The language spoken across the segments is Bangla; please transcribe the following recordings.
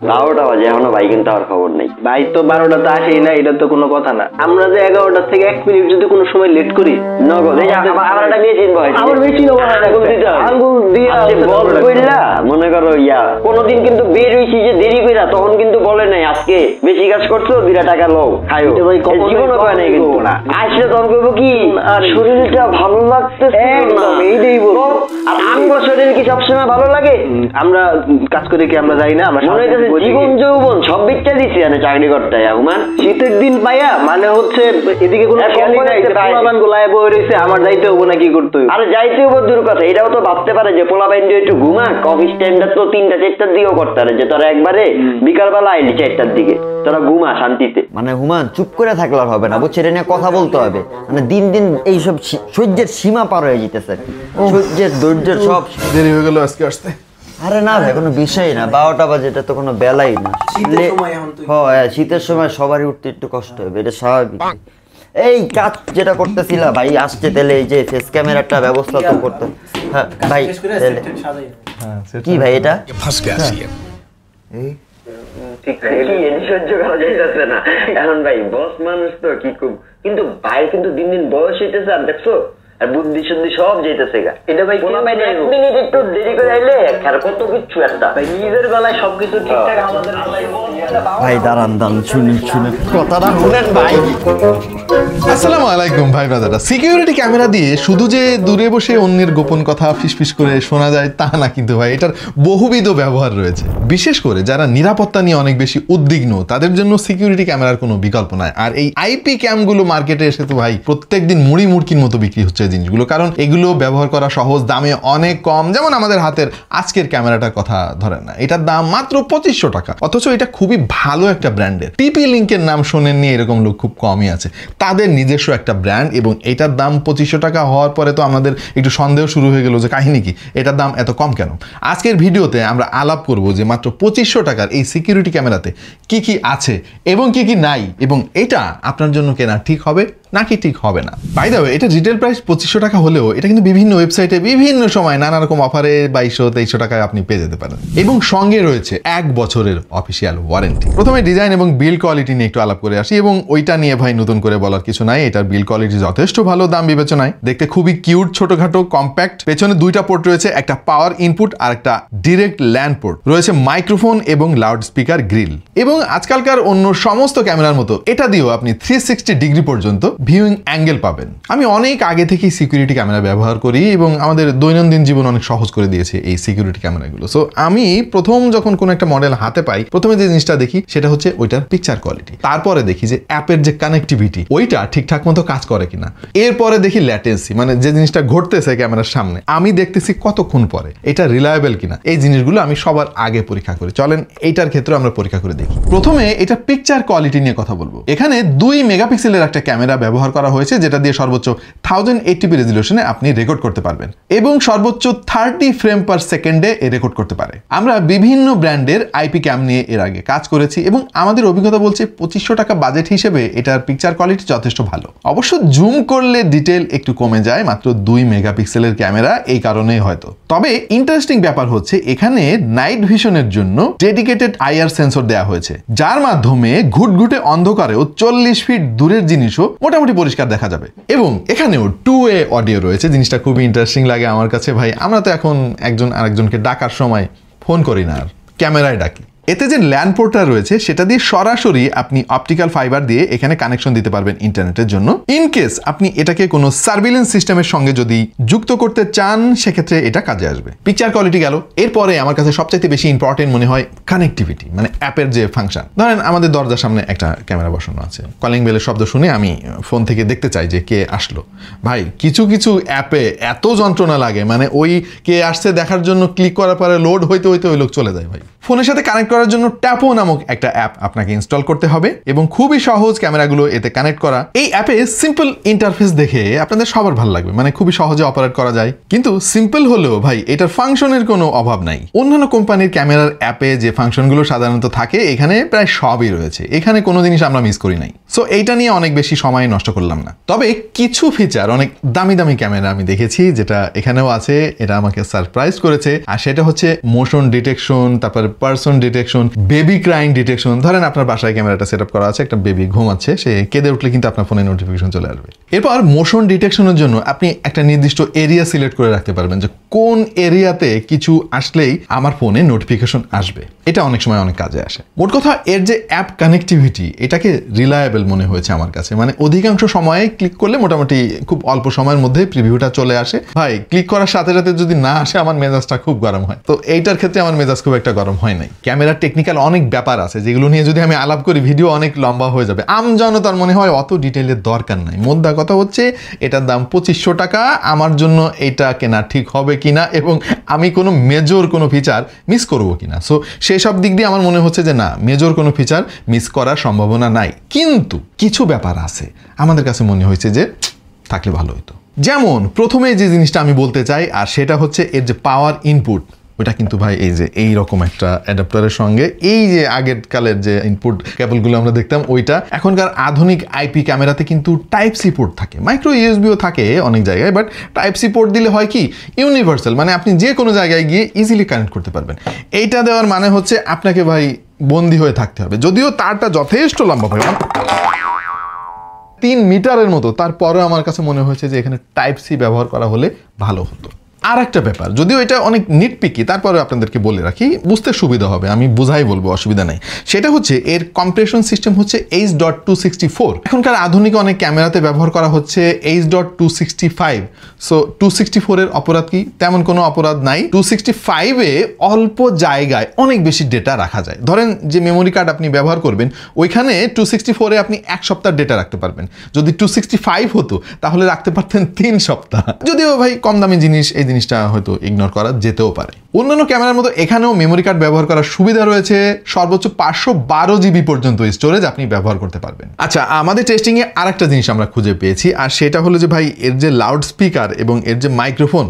12টা বাজে এখনো ভাই কিন্তু আর খবর নেই। ভাই তো 12টাতে আসেই না, এটা তো কোনো কথা না। আমরা যে 11টা থেকে 1 মিনিট যদি কোনো সময় লেট করি নগদ এই আমার একটা মেশিন ভাই আমার মেশিন আঙ্গুল দিয়ে বল কইলা মনে করো কোনদিন কিন্তু বের হইছি যে দেরি কইরা তখন কিন্তু বলে নাই আজকে বেশি কাজ করছো 2 টাকা লও খাইও। জীবনও কয় নাই কিন্তু আসলে তখন কইব কি শরীরটা ভালো লাগতেছে একদম এইটাই বলবো। আর আমার শরীর কি সবসময় ভালো লাগে? আমরা কাজ করে কি আমরা যাই না? আমরা জীবন যৌবন সব বিচ্ছা দিচ্ছি চাকরি করতে হুমান। শীতের দিন পাইয়া মানে হচ্ছে এদিকে কোনো খেয়ালই নাই, পোলাপান গোলায় বই রয়েছে, আমার যাইতে হবো না কি করতে হবে? আরে যাইতে হবো দূর কথা, এটাও তো ভাবতে পারে যে পোলাপান একটু ঘুমা, অফিস টাইমটা তো 3টা 4টার দিকেও করতে পারে যে তোরা একবারে বিকালবেলা আইলি 4টার দিকে, তোরা ঘুমা শান্তিতে। মানে হুমান চুপ করে থাকলে হবে না, বুঝছে, এটা নিয়ে কথা বলতে হবে। মানে দিন দিন এইসব সহ্যের সীমা পার হয়ে যেতেছে, সহ্যের ধৈর্যের সব দেরি হয়ে গেল আজকে আসতে। আরে না ভাই কোনো বিষয় না, 12টা বাজে, এটা তো কোনো বেলাই না। হ্যাঁ শীতের সময় সবারই উঠতে একটু কষ্ট হবে, এটা স্বাভাবিক। এই কাজ যেটা করতেছিলা ভাই আসছে তাহলে এই যে ফেস ক্যামেরাটা ব্যবস্থা তো করতে। হ্যাঁ ভাই কি ভাই এটা সহ্য করা যাইতেছে না এখন ভাই, বস মানুষ তো কি খুব, কিন্তু ভাই কিন্তু দিন দিন বয়স হইতেছে আর দেখছো, আর বুদ্ধি শুদ্ধি সব যেতেছে গা। এটা ভাই কোনো ভাই 1 মিনিট একটু দেরি করে আইলে আর কত কিছু একটা ভাই নিজের বেলায় সবকিছু ঠিকঠাক আমাদের ভাই দাঁড়ান শুনুন কথাটা শুনেন ভাই। আসসালামু আলাইকুম ভাই ব্রাদাররা। সিকিউরিটি ক্যামেরা দিয়ে শুধু যে দূরে বসে অন্যের গোপন কথা ফিসফিস করে শোনা যায় তা না কিন্তু ভাই, এটার বহুবিধ ব্যবহার রয়েছে। বিশেষ করে যারা নিরাপত্তা নিয়ে অনেক বেশি উদ্বিগ্ন তাদের জন্য সিকিউরিটি ক্যামেরার কোনো বিকল্প নাই। আর এই আইপি ক্যামগুলো মার্কেটে এসে তো ভাই প্রত্যেকদিন মুড়ি মুড়কির মতো বিক্রি হচ্ছে জিনিসগুলো, কারণ এগুলো ব্যবহার করা সহজ, দামে অনেক কম। যেমন আমাদের হাতের আজকের ক্যামেরাটার কথা ধরেন না, এটার দাম মাত্র 2500 টাকা, অথচ এটা খুবই ভালো একটা ব্র্যান্ডের। টিপি লিঙ্কের নাম শোনেননি এরকম লোক খুব কমই আছে, তাদের নিজস্ব একটা ব্র্যান্ড, এবং এটার দাম 2500 টাকা হওয়ার পরে তো আমাদের একটু সন্দেহ শুরু হয়ে গেল যে কাহিনী কি, এটার দাম এত কম কেন। আজকের ভিডিওতে আমরা আলাপ করব যে মাত্র 2500 টাকার এই সিকিউরিটি ক্যামেরাতে কি কি আছে এবং কি কি নাই, এবং এটা আপনার জন্য কেনা ঠিক হবে নাকি ঠিক হবে না। বাই দ্য ওয়ে, এটা রিটেল প্রাইস 2500 টাকা হলেও এটা কিন্তু বিভিন্ন ওয়েবসাইটে বিভিন্ন সময় নানা রকম অফারে 2200-2300 টাকায় আপনি পেয়ে যেতে পারেন, এবং সঙ্গে রয়েছে 1 বছরের অফিসিয়াল ওয়ারেন্টি। প্রথমে ডিজাইন এবং বিল্ড কোয়ালিটি নিয়ে একটু আলাপ করে আসি, এবং ওইটা নিয়ে ভাই নতুন করে বলার কিছু নাই। এটার বিল্ড কোয়ালিটি যথেষ্ট ভালো দাম বিবেচনায়, দেখতে খুবই কিউট, ছোটখাটো, কম্প্যাক্ট। পেছনে 2টা পোর্ট রয়েছে, একটা পাওয়ার ইনপুট আর একটা ডিরেক্ট ল্যান্ড পোর্ট রয়েছে, মাইক্রোফোন এবং লাউড স্পিকার গ্রিল, এবং আজকালকার অন্য সমস্ত ক্যামেরার মতো এটা দিয়েও আপনি 360 ডিগ্রি পর্যন্ত ভিউইং অ্যাঙ্গেল পাবেন। আমি অনেক আগে থেকেই সিকিউরিটি ক্যামেরা ব্যবহার করি এবং আমাদের দৈনন্দিন জীবন অনেক সহজ করে দিয়েছে এই সিকিউরিটি ক্যামেরাগুলো। সো আমি প্রথম যখন কোনো একটা মডেল হাতে পাই, প্রথমে যে জিনিসটা দেখি সেটা হচ্ছে ওইটার পিকচার কোয়ালিটি, তারপরে দেখি যে অ্যাপের যে কানেক্টিভিটি ওইটা ঠিকঠাক মতো কাজ করে কিনা, এরপরে দেখি ল্যাটেন্সি, মানে যে জিনিসটা ঘটতেছে ক্যামেরার সামনে আমি দেখতেছি কতক্ষণ পরে, এটা রিলায়েবল কিনা। এই জিনিসগুলো আমি সবার আগে পরীক্ষা করি। চলেন এইটার ক্ষেত্রে আমরা পরীক্ষা করে দেখি। প্রথমে এটা পিকচার কোয়ালিটি নিয়ে কথা বলবো। এখানে 2 মেগাপিক্সেলের একটা ক্যামেরা ব্যবহার করা হয়েছে, যেটা দিয়ে সর্বোচ্চ 1080p রেজলিউশনে আপনি রেকর্ড করতে পারবেন এবং সর্বোচ্চ 30 ফ্রেম পার সেকেন্ডে রেকর্ড করতে পারে। আমরা বিভিন্ন ব্র্যান্ডের আইপি ক্যাম নিয়ে এর আগে কাজ করেছি এবং আমাদের অভিজ্ঞতা বলছে 2500 টাকা বাজেট হিসেবে এটার পিকচার কোয়ালিটি যথেষ্ট ভালো। অবশ্য জুম করলে ডিটেল একটু কমে যায়, মাত্র 2 মেগাপিক্সেলের ক্যামেরা, এই কারণেই হয়তো। তবে ইন্টারেস্টিং ব্যাপার হচ্ছে এখানে নাইট ভিশনের জন্য ডেডিকেটেড আইআর সেন্সর দেওয়া হয়েছে, যার মাধ্যমে ঘুটঘুটে অন্ধকারেও 40 ফিট দূরের জিনিসও মোটামুটি পরিষ্কার দেখা যাবে। এবং এখানেও 2-way অডিও রয়েছে, জিনিসটা খুবই ইন্টারেস্টিং লাগে আমার কাছে ভাই। আমরা তো এখন একজন আরেকজনকে ডাকার সময় ফোন করি না, আর ক্যামেরায় ডাকি। এতে যে ল্যান্ড পোর্টটা রয়েছে সেটা দিয়ে সরাসরি আপনি অপটিক্যাল ফাইবার দিয়ে এখানে কানেকশন দিতে পারবেন ইন্টারনেটের জন্য। ইন কেস আপনি এটাকে কোনো সার্ভিলেন্স সিস্টেমের সঙ্গে যদি যুক্ত করতে চান সেক্ষেত্রে এটা কাজে আসবে। পিকচার কোয়ালিটি গেল, এরপরে আমার কাছে সবচাইতে বেশি ইম্পর্টেন্ট মনে হয় কানেক্টিভিটি, মানে অ্যাপের যে ফাংশন। ধরেন আমাদের দরজার সামনে একটা ক্যামেরা বসানো আছে, কলিং বেলের শব্দ শুনে আমি ফোন থেকে দেখতে চাই যে কে আসলো। ভাই কিছু কিছু অ্যাপে এত যন্ত্রণা লাগে, মানে ওই কে আসছে দেখার জন্য ক্লিক করার পরে লোড হইতে হইতে ওই লোক চলে যায়। ভাই ফোনের সাথে কানেক্ট করার জন্য ট্যাপো নামক একটা অ্যাপ আপনাকে ইনস্টল করতে হবে এবং খুবই সহজ ক্যামেরাগুলো এতে কানেক্ট করা। এই অ্যাপে সিম্পল ইন্টারফেস দেখে আপনাদের সবার ভালো লাগবে, মানে খুবই সহজে অপারেট করা যায়। কিন্তু সিম্পল হলেও ভাই এটার ফাংশনের কোনো অভাব নাই। অন্যান্য কোম্পানির ক্যামেরার অ্যাপে যে ফাংশনগুলো সাধারণত থাকে এখানে প্রায় সবই রয়েছে, এখানে কোনো জিনিস আমরা মিস করি নাই। সো এইটা নিয়ে অনেক বেশি সময় নষ্ট করলাম না। তবে কিছু ফিচার অনেক দামি দামি ক্যামেরা আমি দেখেছি যেটা এখানেও আছে, এটা আমাকে সারপ্রাইজ করেছে। আর সেটা হচ্ছে মোশন ডিটেকশন, তারপর person detection, baby crying detection. ধরেন আপনার বাসায় ক্যামেরাটা সেট আপ করা আছে, একটা বেবি ঘুমাচ্ছে, সে কেঁদে উঠলে কিন্তু আপনার ফোনে নোটিফিকেশন চলে আসবে। এরপর মোশন ডিটেকশনের জন্য আপনি একটা নির্দিষ্ট এরিয়া সিলেক্ট করে রাখতে পারবেন যে কোন এরিয়াতে কিছু আসলেই আমার ফোনে নোটিফিকেশন আসবে। এটা অনেক সময় অনেক কাজে আসে। মোট কথা এর যে অ্যাপ কানেক্টিভিটি, এটাকে রিলায়েবল মনে হয়েছে আমার কাছে। মানে অধিকাংশ সময়ে ক্লিক করলে মোটামুটি খুব অল্প সময়ের মধ্যে প্রিভিউটা চলে আসে। ভাই ক্লিক করার সাথে সাথে যদি না আসে আমার মেজাজটা খুব গরম হয়। তো এইটার ক্ষেত্রে আমার মেজাজ খুব একটা গরম হয় নাই। ক্যামেরার টেকনিক্যাল অনেক ব্যাপার আছে যেগুলো নিয়ে যদি আমি আলাপ করি ভিডিও অনেক লম্বা হয়ে যাবে। আমজনতার মনে হয় অত ডিটেইলের দরকার নাই। মোদ্দা কথা হচ্ছে এটার দাম 2500 টাকা। আমার জন্য এটা কেনা ঠিক হবে কিনা এবং আমি কোনো মেজর কোনো ফিচার মিস করবো কিনা, সো সেই সব দিক দিয়ে আমার মনে হচ্ছে যে না, মেজর কোনো ফিচার মিস করার সম্ভাবনা নাই। কিন্তু কিছু ব্যাপার আছে আমাদের কাছে মনে হয়েছে যে থাকলে ভালো হতো। যেমন প্রথমে যে জিনিসটা আমি বলতে চাই, আর সেটা হচ্ছে এর যে পাওয়ার ইনপুট, ওটা কিন্তু ভাই এই যে এইরকম একটা অ্যাডাপ্টারের সঙ্গে এই যে আগের কালের যে ইনপুট কেবলগুলো আমরা দেখতাম ওইটা, এখনকার আধুনিক আইপি ক্যামেরাতে কিন্তু টাইপ সি পোর্ট থাকে, মাইক্রো ইউএসবিও থাকে অনেক জায়গায়, বাট টাইপ সি পোর্ট দিলে হয় কি ইউনিভার্সাল, মানে আপনি যে কোনো জায়গায় গিয়ে ইজিলি কানেক্ট করতে পারবেন। এইটা দেওয়ার মানে হচ্ছে আপনাকে ভাই বন্দি হয়ে থাকতে হবে। যদিও তারটা যথেষ্ট লম্বা ভাই, 3 মিটারের মতো, তারপরেও আমার কাছে মনে হয়েছে যে এখানে টাইপ সি ব্যবহার করা হলে ভালো হতো। আর একটা ব্যাপার, যদিও এটা অনেক নিটপিকি, তারপরে আপনাদেরকে বলে রাখি, বুঝতে সুবিধা হবে, আমি বুঝাই বলবো, অসুবিধা নেই। সেটা হচ্ছে এর কম্প্রেশন সিস্টেম হচ্ছে H.264। এখনকার আধুনিক অনেক ক্যামেরাতে ব্যবহার করা হচ্ছে H.265। সো 264 এর অপরাধ কি? তেমন কোনো অপরাধ নাই। 265-এ অল্প জায়গায় অনেক বেশি ডেটা রাখা যায়। ধরেন যে মেমোরি কার্ড আপনি ব্যবহার করবেন, ওইখানে 264-এ আপনি 1 সপ্তাহ ডেটা রাখতে পারবেন। যদি 265 হতো তাহলে রাখতে পারতেন 3 সপ্তাহ। যদিও ভাই কম দামি জিনিস, এই জিনিসটা হয়তো ইগনোর করা যেতেও পারে। অন্যান্য ক্যামেরার মতো এখানেও মেমোরি কার্ড ব্যবহার করার সুবিধা রয়েছে। সর্বোচ্চ 512 জিবি পর্যন্ত স্টোরেজ আপনি ব্যবহার করতে পারবেন। আচ্ছা, আমাদের টেস্টিং এ আরেকটা জিনিস আমরা খুঁজে পেয়েছি, আর সেটা হলো যে ভাই এর যে লাউড স্পিকার এবং এর যে মাইক্রোফোন,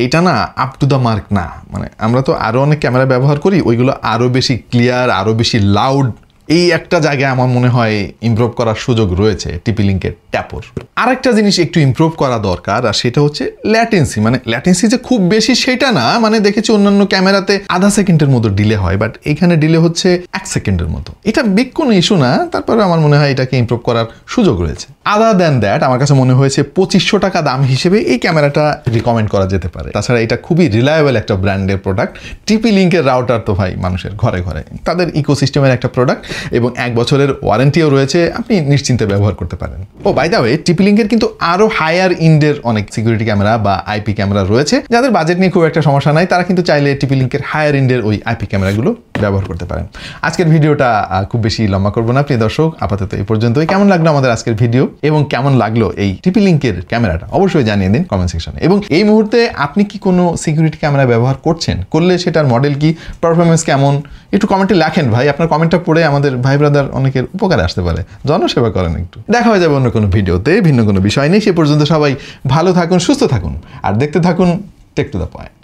এটা না আপ টু দ্য মার্ক না। মানে আমরা তো আরো অনেক ক্যামেরা ব্যবহার করি, ওইগুলো আরো বেশি ক্লিয়ার, আরো বেশি লাউড। এই একটা জায়গায় আমার মনে হয় ইমপ্রুভ করার সুযোগ রয়েছে টিপি লিঙ্কের ট্যাপর। আরেকটা জিনিস একটু ইমপ্রুভ করা দরকার, আর সেটা হচ্ছে ল্যাটেন্সি। মানে ল্যাটেন্সি যে খুব বেশি সেটা না, মানে দেখেছি অন্যান্য ক্যামেরাতে আধা সেকেন্ডের মতো ডিলে হয়, বাট এখানে ডিলে হচ্ছে 1 সেকেন্ডের মতো। এটা বিগ কোনো ইস্যু না, তারপরে আমার মনে হয় এটাকে ইমপ্রুভ করার সুযোগ রয়েছে। আদার দ্যান দ্যাট আমার কাছে মনে হয়েছে 2500 টাকা দাম হিসেবে এই ক্যামেরাটা রিকমেন্ড করা যেতে পারে। তাছাড়া এটা খুবই রিলায়েবল একটা ব্র্যান্ডের প্রোডাক্ট। টিপি লিঙ্কের রাউটার তো ভাই মানুষের ঘরে ঘরে, তাদের ইকোসিস্টেমের একটা প্রোডাক্ট এবং 1 বছরের ওয়ারেন্টিও রয়েছে, আপনি নিশ্চিন্তে ব্যবহার করতে পারেন। ও বাই দ্য ওয়ে, টিপি লিঙ্কের কিন্তু আরো হায়ার ইন্ডের অনেক সিকিউরিটি ক্যামেরা বা আইপি ক্যামেরা রয়েছে। যাদের বাজেট নিয়ে খুব একটা সমস্যা নাই, তারা কিন্তু চাইলে টিপি লিঙ্কের হায়ার ইন্ডের ওই আইপি ক্যামেরাগুলো ব্যবহার করতে পারেন। আজকের ভিডিওটা খুব বেশি লম্বা করবো না প্রিয় দর্শক, আপাতত এই পর্যন্তই। কেমন লাগলো আমাদের আজকের ভিডিও এবং কেমন লাগলো এই টিপি লিঙ্কের ক্যামেরাটা অবশ্যই জানিয়ে দিন কমেন্ট সেকশনে। এবং এই মুহূর্তে আপনি কি কোনো সিকিউরিটি ক্যামেরা ব্যবহার করছেন? করলে সেটার মডেল কি, পারফরমেন্স কেমন, একটু কমেন্টে লেখেন ভাই। আপনার কমেন্টটা পড়ে আমাদের ভাই ব্রাদার অনেকের উপকারে আসতে পারে। জনসেবা করেন একটু। দেখা হয়ে যাবে অন্য কোনো ভিডিওতে ভিন্ন কোনো বিষয় নেই। সে পর্যন্ত সবাই ভালো থাকুন, সুস্থ থাকুন, আর দেখতে থাকুন টেক টু দ্য পয়েন্ট।